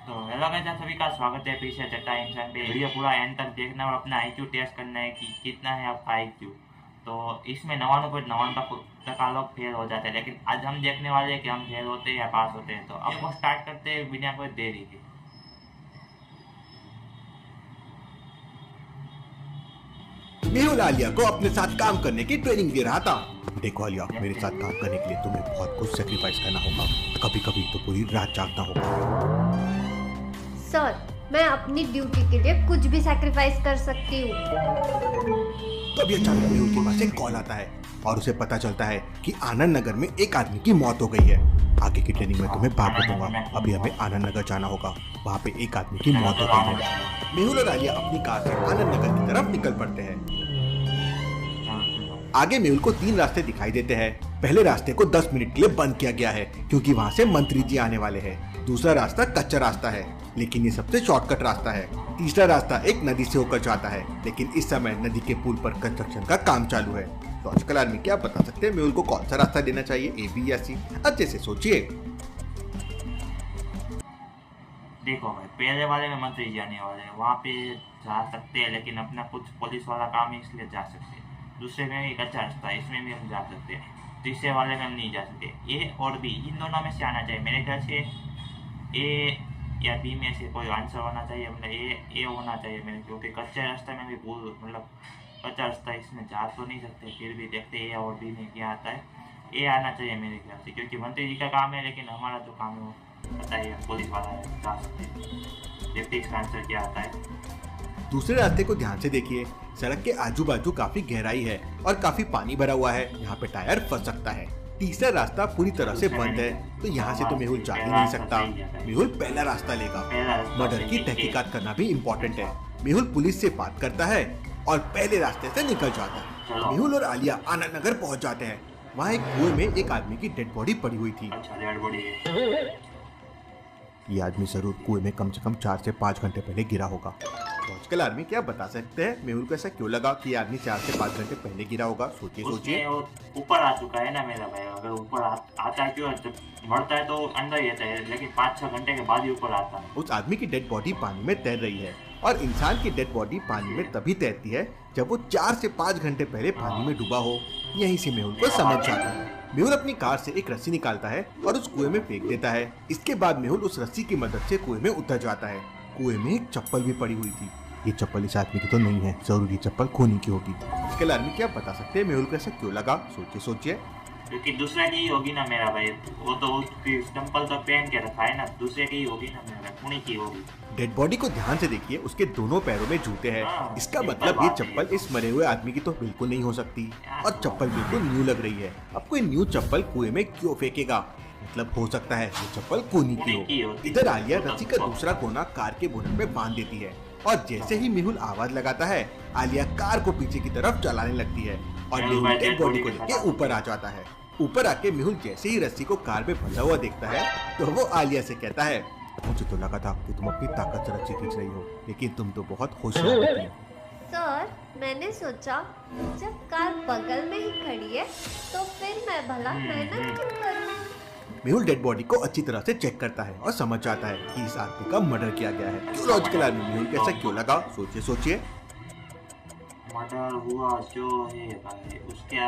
तो hello guys, आप सभी का स्वागत है पीछे चट्टा इंसान पे। वीडियो पूरा एंड तक देखना और अपना आईक्यू टेस्ट करना है कि कितना है आपका आईक्यू। तो इसमें 99.99% लोग फेल हो जाते हैं, लेकिन आज हम देखने वाले हैं कि हम फेल होते हैं या पास होते हैं। तो अब वो स्टार्ट करते हैं बिना कोई देरी के। मेहुल आलिया को अपने साथ काम करने की ट्रेनिंग दे रहा था। देखो आलिया, मेरे साथ काम करने के लिए तुम्हें बहुत कुछ सेक्रीफाइस करना होगा। कभी कभी तो पूरी रात जागना होगा। सर, मैं अपनी ड्यूटी के लिए कुछ भी सैक्रिफाइस कर सकती हूँ। तभी अचानक मेहुल के पास एक कॉल आता है और उसे पता चलता है कि आनंद नगर में एक आदमी की मौत हो गई है। आगे की ट्रेनिंग में तुम्हें बात बताऊंगा। अभी हमें आनंद नगर जाना होगा। वहाँ पे एक आदमी की मौत हो गई है। मेहुल और आलिया अपनी कार से आनंद नगर की तरफ निकल पड़ते हैं। आगे मेहुल को 3 रास्ते दिखाई देते हैं। पहले रास्ते को 10 मिनट के लिए बंद किया गया है क्योंकि वहाँ से मंत्री जी आने वाले हैं। दूसरा रास्ता कच्चा रास्ता है, लेकिन ये सबसे शॉर्टकट रास्ता है। तीसरा रास्ता एक नदी से होकर जाता है, लेकिन इस समय नदी के पुल पर कंस्ट्रक्शन का काम चालू है। तो आजकल आदमी क्या बता सकते हैं मेहुल को कौन सा रास्ता लेना चाहिए, ए, बी या सी? अच्छे से सोचिए। देखो भाई, पहले वाले में मंत्री जी आने वाले हैं, वहाँ पे जा सकते हैं, लेकिन अपना कुछ पुलिस वाला काम है इसलिए जा सकते हैं। दूसरे में एक अच्छा रास्ता है, इसमें भी हम जा सकते हैं। तीसरे वाले में हम नहीं जा सकते। ए और बी इन दोनों में से आना चाहिए मेरे ख्याल से। ए या बी में से कोई आंसर होना चाहिए, मतलब ए होना चाहिए मेरे, क्योंकि कच्चे रास्ते में भी भूल, मतलब कच्चा रास्ता इसमें जा तो नहीं सकते। फिर भी देखते हैं ए और बी में क्या आता है। ए आना चाहिए मेरे ख्याल से, क्योंकि मंत्री जी का काम है, लेकिन हमारा जो काम है वो पता ही है, पुलिस वाला है, जा सकते हैं। देखते इसका आंसर क्या आता है। दूसरे रास्ते को ध्यान से देखिए। सड़क के आजू बाजू काफी गहराई है और काफी पानी भरा हुआ है। यहाँ पे टायर फंस सकता है। तीसरा रास्ता पूरी तरह से बंद है, तो यहाँ से तो मेहुल जा ही नहीं सकता। मेहुल पहला रास्ता लेगा। मर्डर की तहकीकात करना भी इम्पोर्टेंट है। मेहुल पुलिस से बात करता है और पहले रास्ते से निकल जाता है। मेहुल और आलिया आनंद नगर पहुँच जाते हैं। वहाँ एक कुएं में एक आदमी की डेड बॉडी पड़ी हुई थी। ये आदमी जरूर कुएं में कम से कम 4 से 5 घंटे पहले गिरा होगा। लॉजिकल आदमी क्या बता सकते हैं मेहुल को ऐसा क्यों लगा कि ये आदमी 4 से 5 घंटे पहले गिरा होगा? सोचिए सोचिए। ऊपर आ चुका है ना मेरा भाई, अगर ऊपर आता है, क्यों जब मरता है तो अंदर ही रहता है, लेकिन 5-6 घंटे के बाद ही ऊपर आता है। उस आदमी की डेड बॉडी पानी में तैर रही है और इंसान की डेड बॉडी पानी में तभी तैरती है जब वो 4 से 5 घंटे पहले पानी में डूबा हो। यहीं से मेहुल को समझ जाता है। मेहुल अपनी कार से एक रस्सी निकालता है और उस कुएं में फेंक देता है। इसके बाद मेहुल उस रस्सी की मदद से कुएं में उतर जाता है। कुएं में एक चप्पल भी पड़ी हुई थी। ये चप्पल इस आदमी की तो नहीं है, जरूर ये चप्पल खूनी की होगी। इसके आदमी क्या बता सकते हैं मेहुल को ऐसा क्यों लगा? सोचिए सोचिए। क्योंकि दूसरे की ही होगी ना मेरा भाई, वो तो उसकी चप्पल तो पहन के रखा है ना, दूसरे की ही होगी ना मेरा, खूनी की होगी। डेड बॉडी को ध्यान से देखिए, उसके दोनों पैरों में जूते हैं। इसका मतलब ये चप्पल इस मरे हुए आदमी की तो बिल्कुल नहीं हो सकती और चप्पल बिल्कुल न्यू लग रही है। अब कोई न्यू चप्पल कुएं में क्यों फेंकेगा? मतलब हो सकता है ये चप्पल खूनी की हो। इधर आलिया रस्सी का दूसरा कोना कार के बोनट में बांध देती है और जैसे ही मेहुल आवाज लगाता है, आलिया कार को पीछे की तरफ चलाने लगती है और मेहुल डेड बॉडी को लेके ऊपर आ जाता है। ऊपर आके मेहुल जैसे ही रस्सी को कार में फंसा हुआ देखता है तो वो आलिया से कहता है, मुझे तो लगा था कि तुम अपनी ताकत से रस्सी खींच रही हो, लेकिन तुम तो बहुत होशियार होती हो। सर, मैंने सोचा जब कार बगल में ही खड़ी है तो फिर मैं भला मेहनत क्यों करूं? मेहुल डेड बॉडी को अच्छी तरह से चेक करता है और समझ जाता है कि इस आदमी का मर्डर किया गया है। क्यों लॉजिकल आदमी मेहुल कैसा क्यों लगा? सोचिए सोचिए। मर्डर हुआ जो है भाई, उसका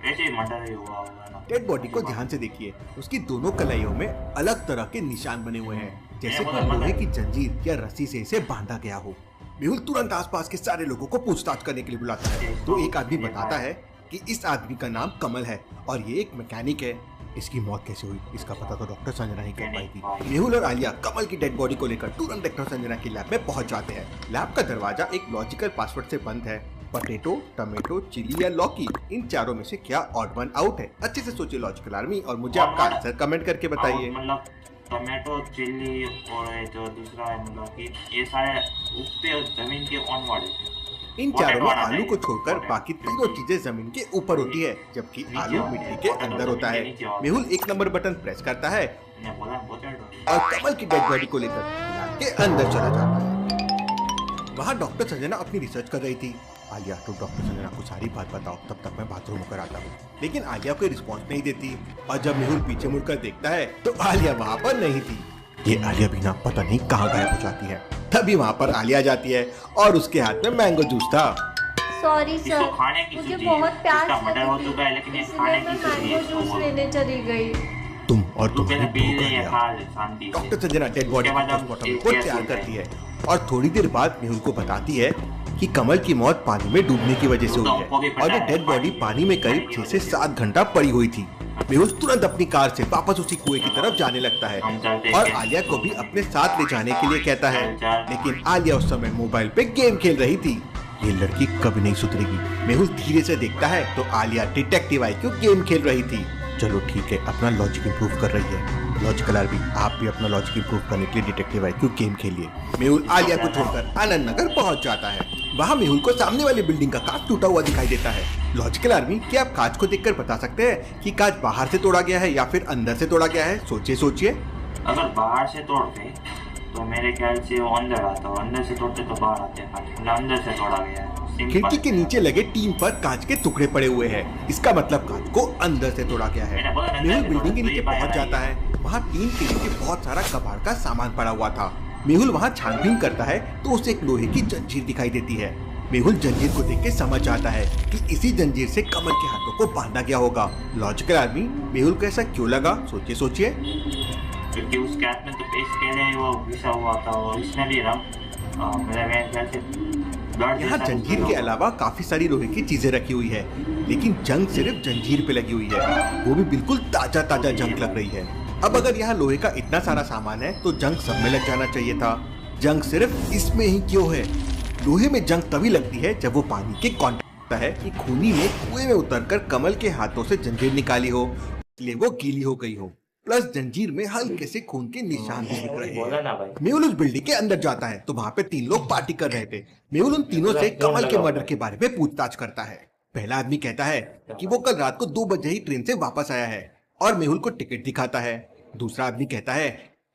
ऐसे ही मर्डर ही हुआ होगा ना। डेड बॉडी को ध्यान से देखिए। उसकी दोनों कलाइयों में अलग तरह के निशान बने हुए हैं, जैसे कि लोहे की जंजीर या रस्सी से इसे बांधा गया हो। मेहुल तुरंत आसपास के सारे लोगों को पूछताछ करने के लिए बुलाता है। तो एक आदमी बताता है कि इस आदमी का नाम कमल है और ये एक मैकेनिक है। इसकी मौत कैसे हुई इसका पता तो डॉक्टर संजना ही कर पाएगी। मेहुल और आलिया कमल की डेड बॉडी को लेकर तुरंत डॉक्टर संजना की लैब में पहुंच जाते हैं। लैब का दरवाजा एक लॉजिकल पासवर्ड से बंद है। पोटैटो, टमाटो, चिली या लौकी, इन चारों में से क्या ऑड वन आउट है? अच्छे से सोचिए लॉजिकल आर्मी, और मुझे आपका आंसर कमेंट करके बताइए। मतलब टमाटो, चिल्ली और जो दूसरा है, मतलब कि ये सारे उगते जमीन के ऑनवर्ड है। इन चारों में आलू को छोड़कर बाकी तीनों चीजें जमीन के ऊपर होती है, जबकि आलू मिट्टी के अंदर होता है। मेहुल 1 नंबर बटन प्रेस करता है और कमल की डेड बॉडी को लेकर लैब के अंदर चला जाता है। वहाँ डॉक्टर संजना अपनी रिसर्च कर रही थी। आलिया, तो डॉक्टर संजना को सारी बात बताओ, तब तक मैं बाथरूम होकर आता हूँ। लेकिन आलिया कोई रिस्पॉन्स नहीं देती और जब मेहुल पीछे मुड़कर देखता है तो आलिया वहाँ पर नहीं थी। ये आलिया भी ना पता नहीं कहाँ गायब हो जाती है। तभी वहाँ पर आलिया जाती है और उसके हाथ में मैंगो जूस था। सॉरी इसको सर, खाने की मुझे सूची बहुत है। प्यास इसका मर्डर हो लगी चुका है, लेकिन थी, ये इसलिए खाने मैं की सूची मैंगो है। जूस लेने चली गई। तुम और तू तुम्हारी पहले पी भूख ले या कर खा ले शांति से। डॉक्टर संजना डेड बॉडी उसके को बाद हम पोस्टमार्टम केस को केस तैयार होता करती है। है और थोड़ी देर बाद मेहुल को बताती है कि कमल की मौत पानी में डूबने की वजह से हुई है और ये डेड बॉडी पानी में करीब 6 से 7 घंटा पड़ी हुई थी। मेहुल तुरंत अपनी कार से वापस उसी कुएं की तरफ जाने लगता है और आलिया को भी अपने साथ ले जाने के लिए कहता है, लेकिन आलिया उस समय मोबाइल पे गेम खेल रही थी। ये लड़की कभी नहीं सुधरेगी। मेहुल धीरे से देखता है तो आलिया डिटेक्टिव आईक्यू गेम खेल रही थी। चलो ठीक है, अपना लॉजिक इंप्रूव कर रही है। लॉजिकल आरबी, आप भी अपना लॉजिक इंप्रूव करने के लिए डिटेक्टिव आईक्यू गेम खेलिए। मेहुल आलिया को छोड़कर आनंद नगर पहुंच जाता है। वहाँ मेहुल को सामने वाली बिल्डिंग का कांच टूटा हुआ दिखाई देता है। लॉजिकल आर्मी, क्या आप कांच को देखकर बता सकते हैं कि कांच बाहर से तोड़ा गया है या फिर अंदर से तोड़ा गया है? सोचिए सोचिए। अगर बाहर से तोड़ते तो मेरे ख्याल से वो अंदर आता, और अंदर से तोड़ते तो बाहर आते। मतलब अंदर से तोड़ा गया है। खिड़की के नीचे लगे टीन पर कांच के टुकड़े पड़े हुए हैं। इसका मतलब कांच को अंदर से तोड़ा गया है। मेहुल बिल्डिंग के नीचे पहुंच जाता है। वहाँ टीन के नीचे बहुत सारा कबाड़ का सामान पड़ा हुआ था। मेहुल वहाँ छानबीन करता है तो उसे एक लोहे की जंजीर दिखाई देती है। मेहुल जंजीर को देख के समझ आता है कि इसी जंजीर से कमल के हाथों को बांधा गया होगा। लॉजिकल आदमी, मेहुल को ऐसा क्यों लगा? सोचिए सोचिए। क्योंकि उसके हाथ में तो पेश पहले ही वो घिसा हुआ था और इसमें भी मेरे ख्याल से यहाँ जंजीर के अलावा काफी सारी लोहे की चीजें रखी हुई है, लेकिन जंग सिर्फ जंजीर पे लगी हुई है। वो भी बिल्कुल ताजा ताजा जंग लग रही है। अब अगर यहाँ लोहे का इतना सारा सामान है तो जंग सब में लग जाना चाहिए था। जंग सिर्फ इसमें ही क्यों है? लोहे में जंग तभी लगती है जब वो पानी के कांटेक्ट है कि खूनी ने कुएं में उतरकर कमल के हाथों से जंजीर निकाली हो, इसलिए वो गीली हो गई हो। प्लस जंजीर में हल्के से खून के निशान भी दिख रहे हैं। मेहुल उस बिल्डिंग के अंदर जाता है तो वहाँ पे 3 लोग पार्टी कर रहे थे। मेहुल उन तीनों से कमल के मर्डर के बारे में पूछताछ करता है। पहला आदमी कहता है कि वो कल रात को 2 बजे ही ट्रेन से वापस आया है और मेहुल को टिकट दिखाता है। दूसरा आदमी कहता है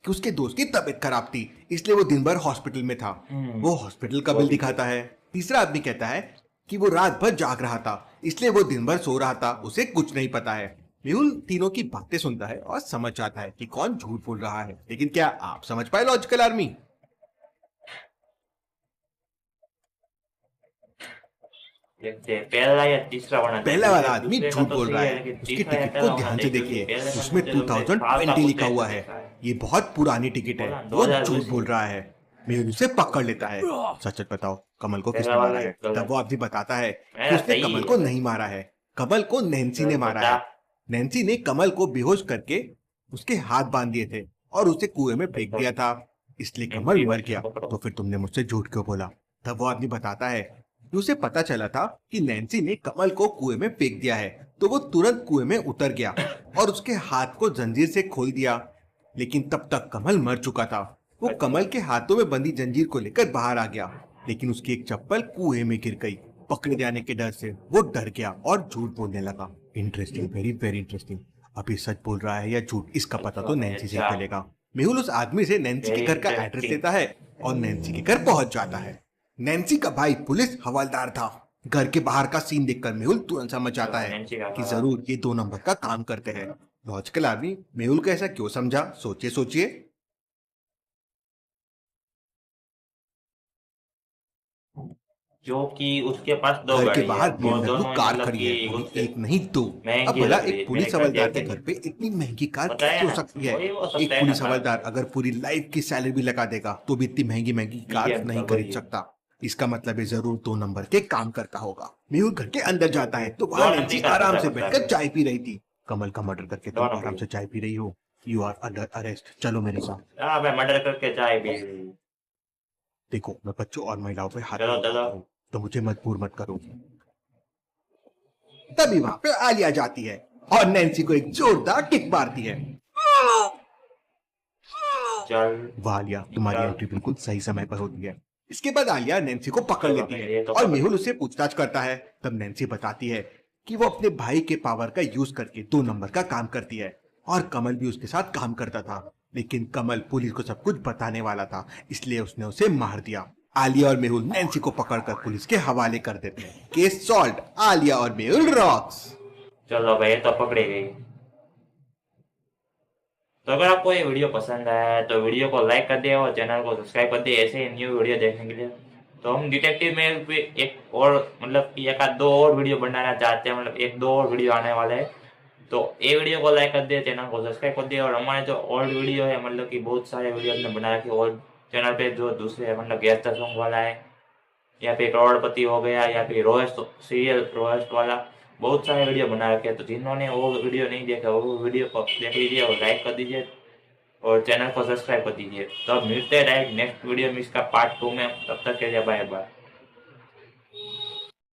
कि उसके दोस्त की तबीयत खराब थी, इसलिए वो दिन भर हॉस्पिटल में था। वो हॉस्पिटल का बिल दिखाता है। तीसरा आदमी कहता है कि वो रात भर जाग रहा था, इसलिए वो दिन भर सो रहा था, उसे कुछ नहीं पता है। मेहुल तीनों की बातें सुनता है और समझ जाता है कि कौन झूठ बोल रहा है। लेकिन क्या आप समझ पाए लॉजिकल आर्मी? पहला वाला आदमी झूठ बोल रहा है। उसकी टिकट को ध्यान से देखिए, उसमें 2020 लिखा हुआ है। ये बहुत पुरानी टिकट है। वो झूठ बोल रहा है। मेहुल उसे पकड़ लेता है। सच सच बताओ, कमल को किसने मारा है? तब वो आदमी बताता है कि उसने कमल को नहीं मारा है, कमल को नैन्सी ने मारा है। नैन्सी ने कमल को बेहोश करके उसके हाथ बांध दिए थे और उसे कुएं में फेंक दिया था, इसलिए कमल मर गया। तो फिर तुमने मुझसे झूठ क्यों बोला? तब वो आदमी बताता है कि उसे पता चला था कि नैन्सी ने कमल को कुएं में फेंक दिया है, तो वो तुरंत कुएं में उतर गया और उसके हाथ को जंजीर से खोल दिया। लेकिन तब तक कमल मर चुका था। वो कमल के हाथों में बंधी जंजीर को लेकर बाहर आ गया, लेकिन उसकी एक चप्पल कुएं में गिर गई। पकड़े जाने के डर से वो डर गया और झूठ बोलने लगा। Interesting, very very interesting. अभी सच बोल रहा है या झूठ, इसका पता तो नैन्सी से चलेगा। मेहुल उस आदमी से नैन्सी के घर का एड्रेस लेता है और नैन्सी के घर पहुंच जाता है। नैन्सी का भाई पुलिस हवलदार था। घर के बाहर का सीन देखकर मेहुल तुरंत समझ जाता है कि जरूर ये 2 नंबर का काम करते हैं। लॉजिकल आदमी, मेहुल को ऐसा क्यों समझा? सोचिए सोचिए। जो कि उसके पास 2 घर गाड़ी के है, बाहर वो BMW दोनों कार मतलब खड़ी कि है, उससे एक नहीं 2। महंगी अब भला लग रही एक है। पुलिस मैंने हवलदार कहा के घर पे इतनी महंगी कार बताया कैसे हो ना, सकती है? वही वो सकता एक है पुलिस ना। हवलदार अगर पूरी लाइफ की सैलरी भी लगा देगा तो भी इतनी महंगी महंगी कार ये नहीं तो खरीद वही। सकता। इसका मतलब है जरूर 2 नंबर के काम करता होगा। मेहुल घर के अंदर जाता है तो वहाँ दोनों नैन्सी का आराम से करता है। बैठकर चाय पी रही थी। कमल का मर्डर करके तुम दोनों आराम की। से चाय पी रही हो। यू आर अंडर अरेस्ट, चलो मेरे साथ। हाँ, मैं मर्डर करके चाय पी। देखो, मैं बच्चों और महिलाओं पे हाथ चलो, नहीं चलो। उठाता हूँ, तो मुझे मजबूर मत करो। तभी वहां पे आलिया जाती है और नैन्सी को एक जोरदार किक मारती है। चल वाह आलिया, तुम्हारी एंट्री बिल्कुल सही समय पर होती है। इसके बाद आलिया नैन्सी को पकड़ चलो, लेती ये है तो और पकड़। मेहुल उससे पूछताछ करता है। तब नैन्सी बताती है कि वो अपने भाई के पावर का यूज करके 2 नंबर का काम करती है और कमल भी उसके साथ काम करता था। लेकिन कमल पुलिस को सब कुछ बताने वाला था, इसलिए उसने उसे मार दिया। आलिया और मेहुल नैन्सी को पकड़कर पुलिस के हवाले कर देते हैं। केस सॉल्व, आलिया और मेहुल रॉक्स। चलो भाई, तो पकड़ी गई। तो अगर आपको ये वीडियो पसंद आया तो वीडियो को लाइक कर दिया और चैनल को सब्सक्राइब कर दिया ऐसे ही न्यू वीडियो देखने के लिए। तो हम डिटेक्टिव में भी एक और मतलब कि एक आध दो और वीडियो बनाना चाहते हैं, मतलब एक दो और वीडियो आने वाले हैं। तो ये वीडियो को लाइक कर दिया, चैनल को सब्सक्राइब कर दिया। और हमारे जो ओल्ड वीडियो है मतलब कि बहुत सारे वीडियो हमने बना रखे ओल्ड चैनल पे, जो दूसरे मतलब गैस सॉन्ग वाला है या फिर करोड़पति हो गया या फिर रोएस्ट सीरियल रोएस्ट वाला, बहुत सारे वीडियो बना रखे हैं। तो जिन्होंने वो वीडियो नहीं देखा वो वीडियो को देख लीजिए और लाइक कर दीजिए और चैनल को सब्सक्राइब कर दीजिए। तो अब मिलते हैं डायरेक्ट नेक्स्ट वीडियो में इसका पार्ट 2 में, तब तक के लिए बाय बाय।